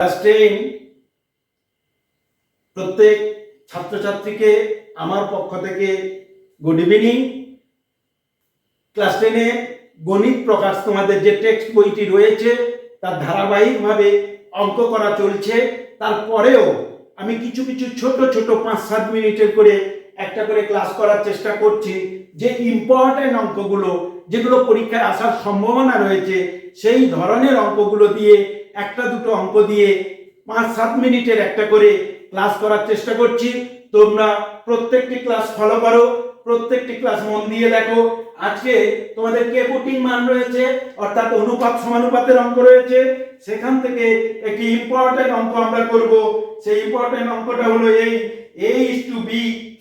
Class 10 প্রত্যেক ছাত্রছাত্রীকে আমার পক্ষ থেকে গুড ইভিনিং। ক্লাস 10-এ গণিত প্রকাশ তোমাদের যে টেক্সট বইটি রয়েছে তার ধারাবাহিকভাবে অঙ্ক করা চলছে। তারপরেও আমি কিছু কিছু ছোট ছোট 5-7 মিনিটের করে একটা করে ক্লাস করার চেষ্টা করছি, যে ইম্পর্টেন্ট অঙ্কগুলো যেগুলো পরীক্ষায় আসার সম্ভাবনা রয়েছে সেই ধরনের অঙ্কগুলো দিয়ে একটা দুটো অঙ্ক দিয়ে 5-7 মিনিটের একটা করে ক্লাস করার চেষ্টা করছি। তোমরা প্রত্যেকটি ক্লাস ফলো করো, প্রত্যেকটি ক্লাস মন দিয়ে দেখো। আজকে তোমাদের কে পুটিং মান রয়েছে, অর্থাৎ অনুপাত সমানুপাতের অঙ্ক রয়েছে। সেখান থেকে একটি ইম্পর্টেন্ট অঙ্ক আমরা করব। সেই ইম্পর্টেন্ট অঙ্কটা হলো এই a/b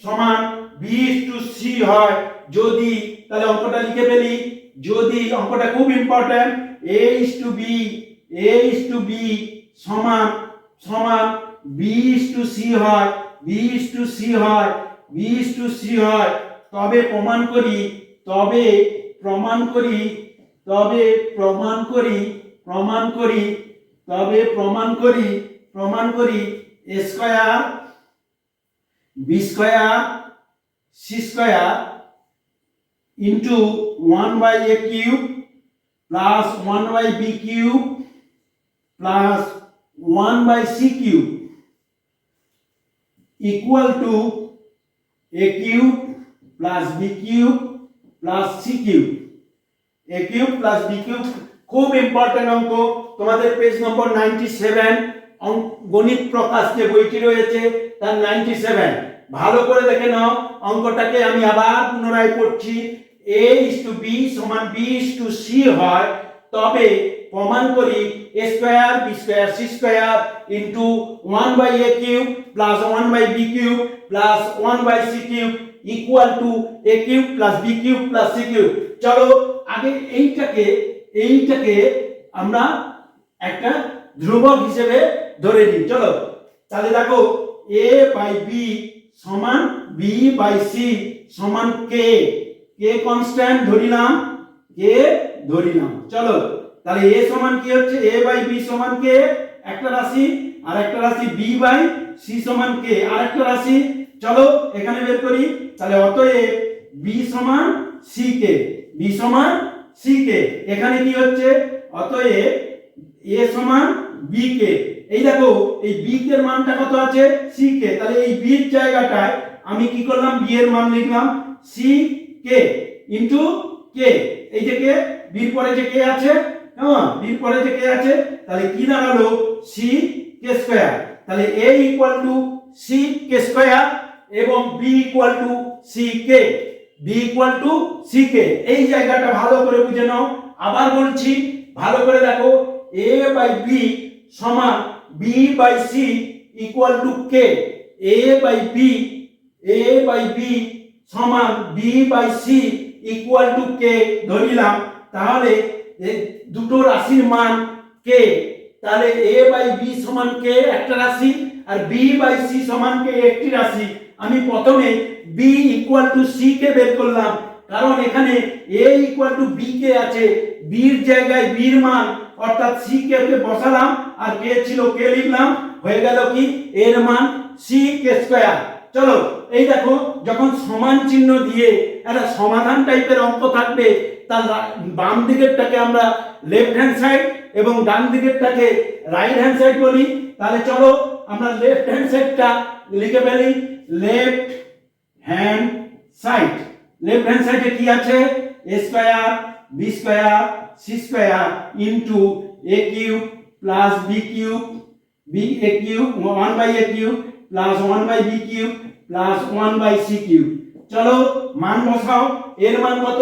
সমান b/c হয় যদি, তাহলে অঙ্কটা লিখে ফেলি। যদি অঙ্কটা খুব ইম্পর্টেন্ট, a/b সমান b/c হয়, b/c হয়, তবে প্রমাণ করি a square b square c square into 1/a cube plus 1/b cube plus 1/c cube equal to a cube plus b cube plus c cube. a cube plus b cube খুব important অঙ্ক। তোমাদের page নম্বর 97 গণিত প্রকাশ যে বইটি রয়েছে তার 97 ভালো করে দেখে নাও। অঙ্কটাকে আমি আবার পুনরায় পড়ছি। a/b সমান b/c হয়, তবে প্রমাণ করি a square b square c square into 1/a cube plus 1/b cube plus 1/c cube equal to a cube plus b cube plus c cube. চলো আগে এইটাকে আমরা একটা ধ্রুবক হিসেবে ধরে নিই। চলো তাহলে দেখো a/b সমান b/c সমান k কনস্ট্যান্ট ধরিলাম, চলো তাহলে a সমান কি হচ্ছে, a/b সমান k একটা রাশি, আর একটা রাশি b/c সমান k আর একটা রাশি। চলো এখানে বের করি। তাহলে অতএব b সমান ck, এখানে কি হচ্ছে, অতএব a সমান bk। এই দেখো এই b এর মানটা কত আছে, ck, তাহলে এই b এর জায়গাটায় আমি কি করলাম, b এর মান লিখলাম ck ইনটু k। এই যে k, b এর পরে যে k আছে, হ্যাঁ b এর পরে যে k আছে, তাহলে কি দাঁড়ালো ck স্কয়ার। তাহলে a equal to ck square এবং b ইকুয়াল টু ck। এই জায়গাটা ভালো করে বুঝে নাও। আবার বলছি, ভালো করে দেখো, a/b সমান b/c equal to k, a/b সমান b/c ইকুয়াল টু k ধরিলাম। তাহলে এই দুটো রাশির মান k, তাহলে a/b সমান k একটা রাশি আর b/c সমান k একটি রাশি। আমি প্রথমে b ইকুয়াল টু c কে বের করলাম, কারণ এখানে a ইকুয়াল টু b কে আছে, b এর জায়গায় b এর মান অর্থাৎ c কে বসালাম আর k ছিল k লিখলাম, হয়ে গেল কি এর মান ck স্কয়ার। চলো এই দেখো, যখন সমান চিহ্ন দিয়ে একটা সমাধান টাইপের অঙ্ক থাকবে, তার বাম দিকেরটাকে আমরা লেফট হ্যান্ড সাইড এবং ডান দিকেরটাকে রাইট হ্যান্ড সাইড বলি। তাহলে চলো আমরা লেফট হ্যান্ড সাইডটা লিখে ফেলি। লেফট হ্যান্ড সাইডে কি আছে, a square b square c square into a cube plus b cube 1/a cube plus 1/b cube plus 1/c cube. চলো মান বসাও। এর মান কত,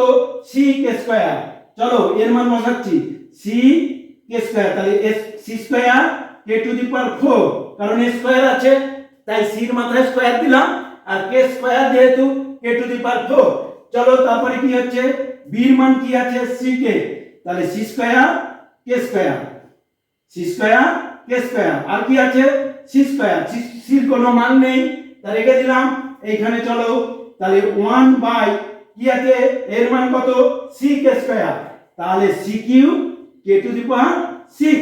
ck স্কয়ার। চলো এর মান বসাচ্ছি ck স্কয়ার, তাহলে c square k to the power 4, কারণ a স্কয়ার আছে তাই c এর মাথায় স্কয়ার দিলাম, আর k স্কয়ার যেহেতু k টু দি পাওয়ার 4। চলো তারপরে কি হচ্ছে, b এর মান কি আছে ck, তাহলে c স্কয়ার k স্কয়ার আর কি আছে c স্কয়ার, c এর কোনো মান নেই তাই রেখে দিলাম এইখানে। চলো তাহলে 1 বাই কি আছে, এর মান কত ck স্কয়ার, তাহলে c cube k to the power 6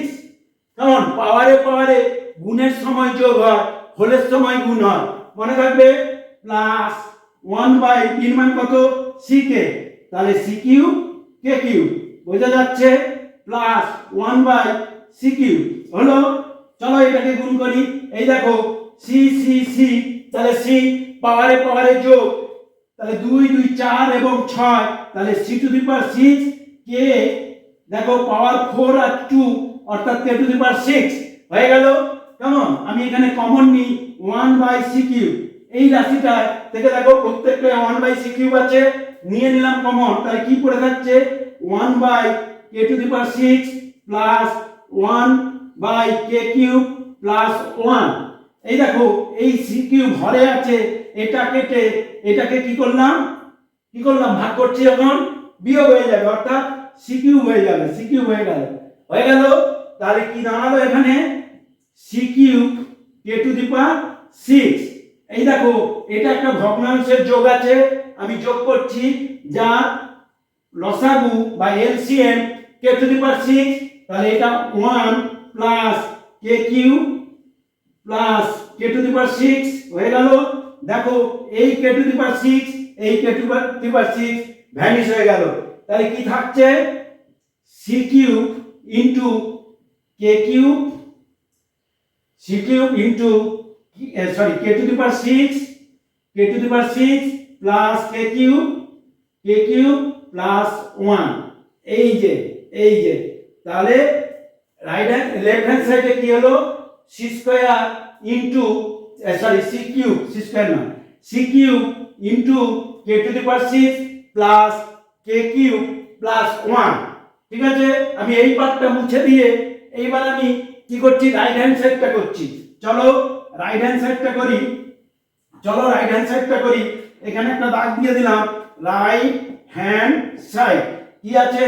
কেমন পাওয়ারে পাওয়ারে গুণের সময় যোগ হয়, হোলের সময় গুণ হয়, মনে থাকবে। প্লাস 1/3 মান কত ck, তাহলে c কিউব k কিউব, বোঝা যাচ্ছে। প্লাস 1/c কিউব হলো। চলো এটাকে গুণ করি। এই দেখো c c c, তাহলে c পাওয়ারে পাওয়ারে যোগ, তাহলে 2 2 4 এবং 6, তাহলে c two the power 6 k, দেখো পাওয়ার 4 আর 2 অর্থাৎ k টু দি পাওয়ার 6 হয়ে গেল। কেমন আমি এখানে কমন নিই 1/c কিউব, এই রাশিটা থেকে দেখো প্রত্যেকটা 1/c কিউব আছে, নিয়ে নিলাম কমন, তাহলে কি পড়ে থাকছে 1/k two the power 6 plus 1/k cube plus 1। এই দেখো এই c কিউব ঘরে আছে, এটা কেটে এটাকে কি করলাম ভাগ করছি, যখন বিয়োগ হয়ে যাবে অর্থাৎ c কিউব হয়ে যাবে, c কিউব হয়ে গেল। তাহলে কি দাঁড়ালো এখানে c cube k to the power 6। এই দেখো এটা একটা ভগ্নাংশের যোগ আছে, আমি যোগ করছি, যা লসাগু বা LCM k to the power 6, তাহলে এটা 1 plus k cube plus k to the power 6 হয়ে গেল। দেখো এই k টু দি পাওয়ার 6 এই k to the power 6 vanish হয়ে গেল, তাহলে কি থাকছে c cube into k cube, c cube into k to the power 6 plus k cube plus 1। এই যে তাহলে রাইট হ্যান্ড লেফট হ্যান্ড সাইডে কি হলো c square into c cube into k to the power 6 plus k cube plus 1। ঠিক আছে, আমি এই পার্টটা মুছে দিয়ে এইবার আমি কি করছি রাইট হ্যান্ড সাইডটা করছি। চলো রাইট হ্যান্ড সাইডটা করি। এখানে একটা দাগ দিয়ে দিলাম, রাইট হ্যান্ড সাইড কি আছে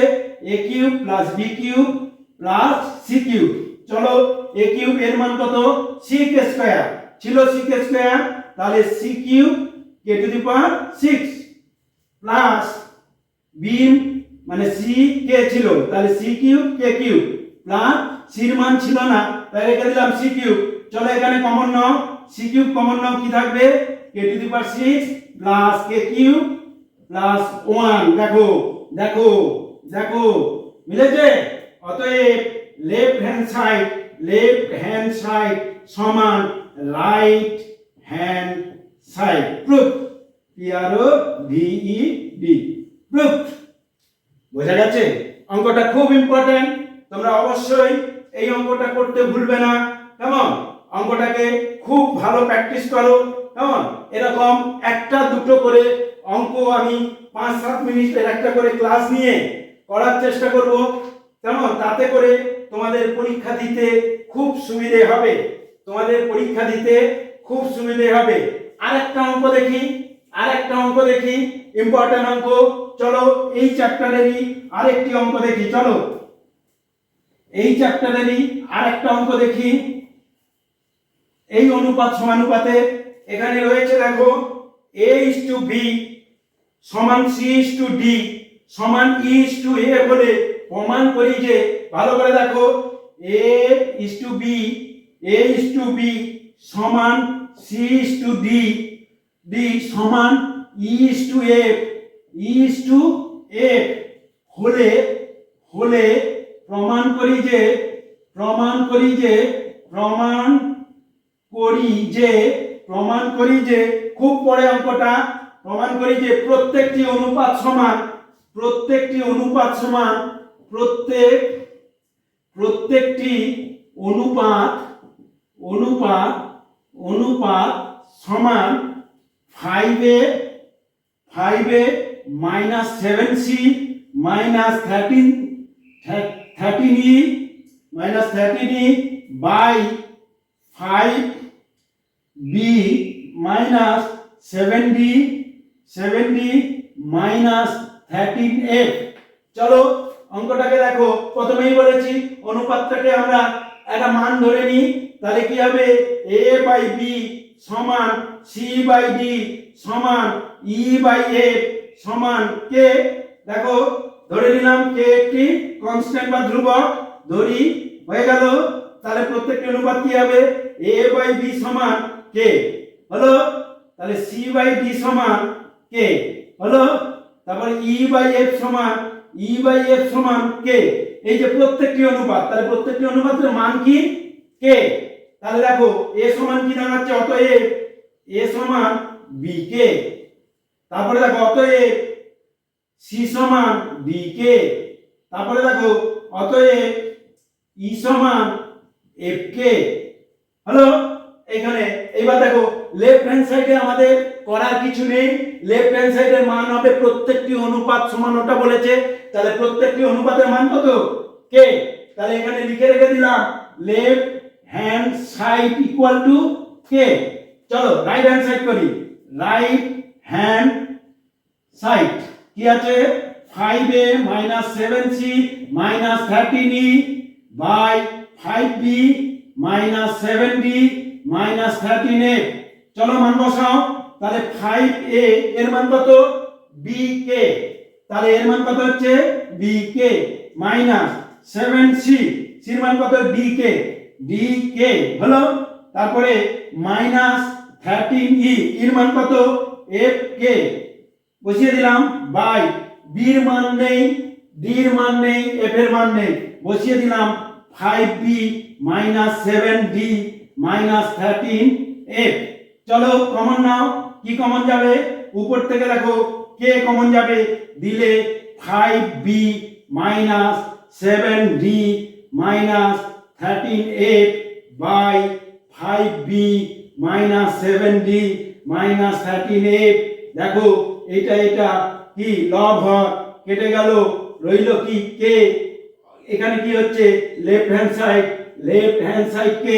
a cube plus b cube plus c cube. চলো a কিউব এর মান কত sec স্কয়ার ছিল, sec স্কয়ার, তাহলে c cube k to the power 6 plus b মানে c k ছিল, তাহলে c cube k cube plus c এর মান ছিল না, তাই রেখে দিলাম c কিউব। চলো এখানে কমন নাও, c কিউব কমন নাও, কি থাকবে k to the power 6 plus k cube plus 1। দেখো মিলেছে। অতএব লেফট হ্যান্ড সাইড সমান right hand side. Proof, PROVED, proof. বোঝা গেছে? অঙ্কটা খুব ইম্পর্টেন্ট, তোমরা অবশ্যই এই অঙ্কটা করতে ভুলবে না। কেমন অঙ্কটাকে খুব ভালো প্র্যাকটিস করো। কেমন এরকম একটা দুটো করে অঙ্ক আমি 5-7 মিনিটের একটা করে ক্লাস নিয়ে করার চেষ্টা করব। কেমন তাতে করে তোমাদের পরীক্ষা দিতে খুব সুবিধে হবে। আরেকটা অঙ্ক দেখি ইম্পর্টেন্ট অঙ্ক। চলো এই চ্যাপ্টারেরই আরেকটি অঙ্ক দেখি। চলো এই চ্যাপ্টারেরই আরেকটা অঙ্ক দেখি। এই অনুপাত সমানুপাতে এখানে রয়েছে, দেখো a:b সমান c:d সমান e:a বলে প্রমাণ করি যে, ভালো করে দেখো a:b সমান c:d সমান e:f হলে প্রমাণ করি যে খুব পরে অঙ্কটা, প্রমাণ করি যে প্রত্যেকটি অনুপাত সমান প্রত্যেকটি অনুপাত সমান 5a minus 7c minus 13e by 5b minus 7d minus 13f। চলো অঙ্কটাকে দেখো, প্রথমেই বলেছি অনুপাতটাকে আমরা একটা মান ধরে নিই, তাহলে কি হবে a by b সমান c by d সমান e by f সমান k। দেখো ধরে নিলাম k একটি কনস্ট্যান্ট বা ধ্রুবক, ধরি হয়ে গেল। তাহলে প্রত্যেকটি অনুপাত কি হবে? a বাই b সমান k হলো, তাহলে c বাই d সমান k হলো, তারপর e বাই f সমান k। এই যে প্রত্যেকটি অনুপাত, তাহলে প্রত্যেকটি অনুপাতের মান কি? k। তাহলে দেখো a সমান কি দাঁড়াচ্ছে? অতএব a সমান bk। তারপরে দেখো অতএব c সমান dk। তারপরে দেখো অতএব e সমান fk হলো। এখানে এবার দেখো লেফট হ্যান্ড সাইডে আমাদের করার কিছু নেই, লেফট হ্যান্ড সাইডের মান হবে প্রত্যেকটি অনুপাত সমান, ওটা বলেছে। তাহলে প্রত্যেকটি অনুপাতের মান কত? k। তাহলে এখানে লিখে রেখে দিলাম left hand side equal to k। চলো রাইট হ্যান্ড সাইড করি। রাইট হ্যান্ড সাইড কি আছে? 5a - 7c - 13e by 5b - 7d - 13f। চলো মান বসাও। তাহলে 5a এর মান কত? bk। তাহলে এর মান কত হচ্ছে? bk মাইনাস 7c, c এর মান কত? dk হলো। তারপরে মাইনাস 13e এর মান কত? fk বসিয়ে দিলাম বাই b এর মান নেই, d এর মান নেই, f এর মান নেই, বসিয়ে দিলাম 5b - 7d - 13f। চলো কমন নাও। কি কমন যাবে? উপর থেকে দেখো k কমন যাবে, দিলে 5b - 7d - 13f by 5b - 7d - 13f। দেখো এটা কি লব হয়, কেটে গেল, রইল কি? k। এখানে কি হচ্ছে? লেফট হ্যান্ড সাইড কে,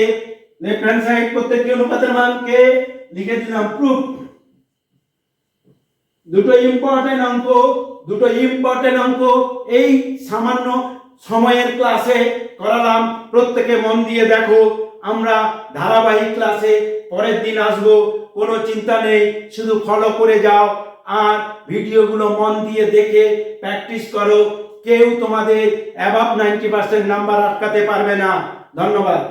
লেফট হ্যান্ড সাইড প্রত্যেকটি অনুপাতের মান k লিখে দিলাম। প্রুফ। দুটো ইম্পর্টেন্ট অঙ্ক এই সামান্য সময়ের ক্লাসে করালাম। প্রত্যেকে মন দিয়ে দেখো। আমরা ধারাবাহিক ক্লাসে পরের দিন আসবো, কোনো চিন্তা নেই, শুধু ফলো করে যাও আর ভিডিওগুলো মন দিয়ে দেখে প্র্যাকটিস করো। কেউ তোমাদের অ্যাবাভ 90% নাম্বার আটকাতে পারবে না। ধন্যবাদ।